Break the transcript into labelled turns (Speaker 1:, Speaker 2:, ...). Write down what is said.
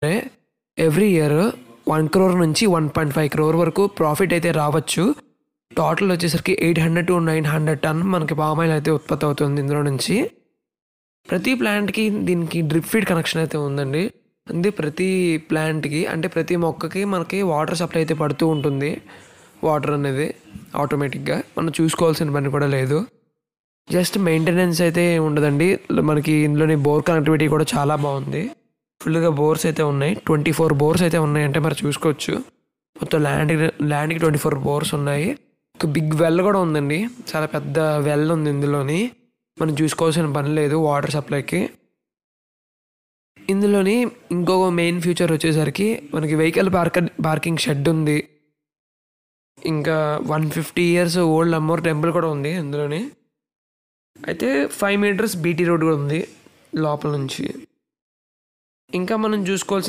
Speaker 1: Every year 1 crore నుంచి 1.5 crore వరకు profit అయితే రావచ్చు. టోటల్ వచ్చేసరికి 800 to 900 టన్ మనకి పామ్ ఆయిల్ అయితే ఉత్పత్తి అవుతుంది ఇందులో నుంచి. ప్రతి ప్లాంట్కి దీనికి డ్రిప్ ఫీడ్ కనెక్షన్ అయితే ఉందండి. అంటే ప్రతి ప్లాంట్కి అంటే ప్రతి మొక్కకి మనకి వాటర్ సప్లై అయితే పడుతూ ఉంటుంది. వాటర్ అనేది ఆటోమేటిక్గా మనం చూసుకోవాల్సిన పని కూడా లేదు. జస్ట్ మెయింటెనెన్స్ అయితే ఉండదండి. మనకి ఇందులోని బోర్ కనెక్టివిటీ కూడా చాలా బాగుంది. ఫుల్గా బోర్స్ అయితే ఉన్నాయి. 24 బోర్స్ అయితే ఉన్నాయంటే మరి చూసుకోవచ్చు. మొత్తం ల్యాండ్కి 24 బోర్స్ ఉన్నాయి. ఒక బిగ్ వెల్ కూడా ఉందండి. చాలా పెద్ద వెల్ ఉంది ఇందులోని. మనం చూసుకోవాల్సిన పని లేదు వాటర్ సప్లైకి. ఇందులోని ఇంకొక మెయిన్ ఫ్యూచర్ వచ్చేసరికి మనకి వెహికల్ పార్కింగ్ షెడ్ ఉంది. ఇంకా 150 years ఓల్డ్ అమ్మోర్ టెంపుల్ కూడా ఉంది ఇందులోని. అయితే 5 meters బీటీ రోడ్ కూడా ఉంది లోపల నుంచి. ఇంకా మనం చూసుకోవాల్సిన